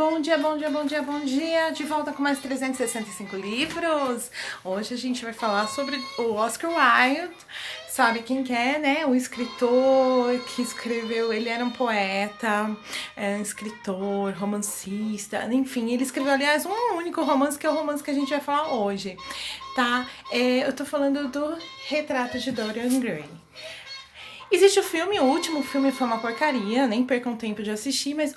Bom dia, bom dia, bom dia, bom dia! De volta com mais 365 livros. Hoje a gente vai falar sobre o Oscar Wilde. Sabe quem que é, né? O escritor que escreveu, ele era um poeta, escritor, romancista, enfim, ele escreveu, aliás, um único romance, que é o romance que a gente vai falar hoje, tá? Eu tô falando do Retrato de Dorian Gray. Existe o filme, o último filme foi uma porcaria, nem percam tempo de assistir, mas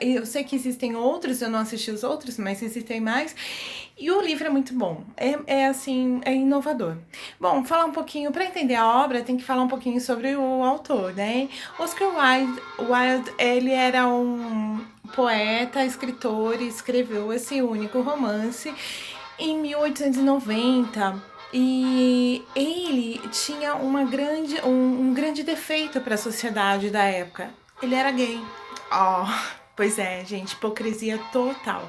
eu sei que existem outros, eu não assisti os outros, mas existem mais. E o livro é muito bom, assim, é inovador. Bom, falar um pouquinho, para entender a obra, tem que falar um pouquinho sobre o autor, né? Oscar Wilde, ele era um poeta, escritor e escreveu esse único romance em 1890. E ele tinha um grande defeito para a sociedade da época. Ele era gay. Oh, pois é, gente, hipocrisia total.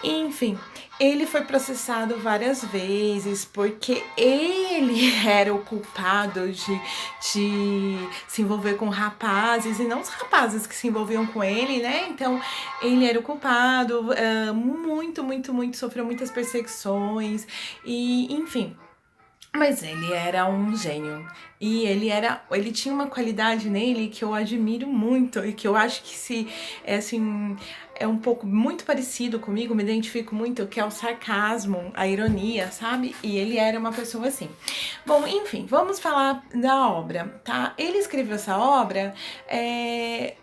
Enfim, ele foi processado várias vezes porque ele era o culpado de se envolver com rapazes e não os rapazes que se envolviam com ele, né? Então, ele era o culpado, muito, sofreu muitas perseguições e, enfim. Mas ele era um gênio e ele tinha uma qualidade nele que eu admiro muito e que eu acho que é um pouco muito parecido comigo, me identifico muito, que é o sarcasmo, a ironia, sabe? E ele era uma pessoa assim. Bom, enfim, vamos falar da obra, tá? Ele escreveu essa obra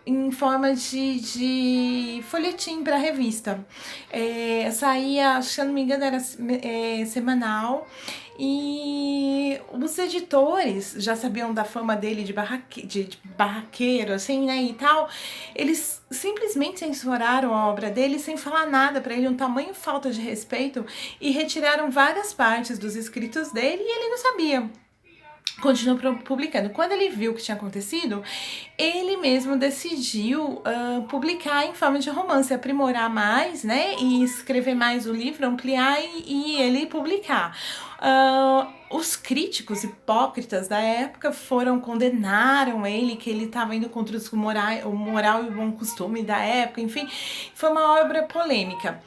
em forma de folhetim para revista. Saía, se eu não me engano, era semanal. E os editores já sabiam da fama dele de barraqueiro, assim, né, e tal. Eles simplesmente censuraram a obra dele sem falar nada para ele, um tamanho falta de respeito, e retiraram várias partes dos escritos dele e ele não sabia. Continuou publicando. Quando ele viu o que tinha acontecido, ele mesmo decidiu publicar em forma de romance, aprimorar mais, né, e escrever mais o livro, ampliar e ele publicar. Os críticos hipócritas da época condenaram ele, que ele estava indo contra o moral e o bom costume da época, enfim, foi uma obra polêmica.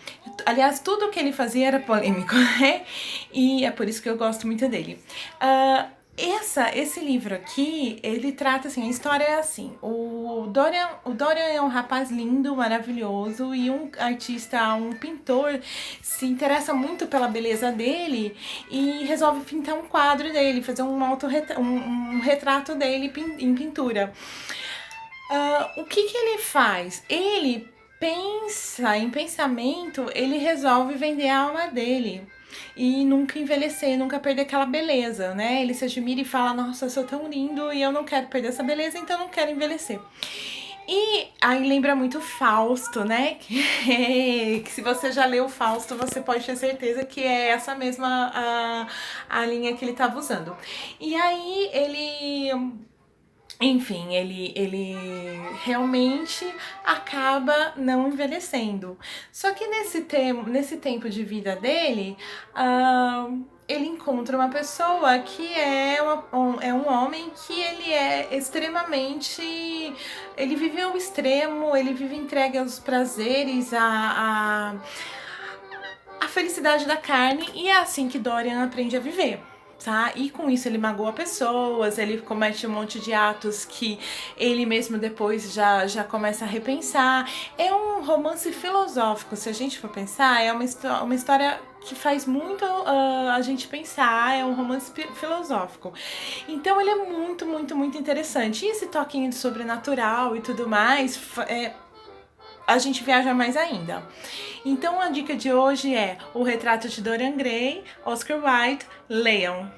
Aliás, tudo que ele fazia era polêmico, né? E é por isso que eu gosto muito dele. Esse livro aqui, ele trata assim, a história é assim, o Dorian é um rapaz lindo, maravilhoso, e um artista, um pintor, se interessa muito pela beleza dele e resolve pintar um quadro dele, fazer um retrato dele em pintura. O que ele faz? Ele pensa em pensamento, ele resolve vender a alma dele e nunca envelhecer, nunca perder aquela beleza, né? Ele se admira e fala, nossa, eu sou tão lindo e eu não quero perder essa beleza, então eu não quero envelhecer. E aí lembra muito Fausto, né? Que se você já leu Fausto, você pode ter certeza que é essa mesma a linha que ele estava usando. E aí enfim, ele realmente acaba não envelhecendo. Só que nesse tempo de vida dele, ele encontra uma pessoa que é um homem que ele é extremamente... Ele vive ao extremo, ele vive entregue aos prazeres, a felicidade da carne, e é assim que Dorian aprende a viver. Tá? E com isso ele magoa pessoas, ele comete um monte de atos que ele mesmo depois já começa a repensar. É um romance filosófico, se a gente for pensar, é uma história que faz muito a gente pensar, é um romance filosófico. Então ele é muito interessante. E esse toquinho de sobrenatural e tudo mais, a gente viaja mais ainda. Então a dica de hoje é O Retrato de Dorian Gray, Oscar Wilde, leiam!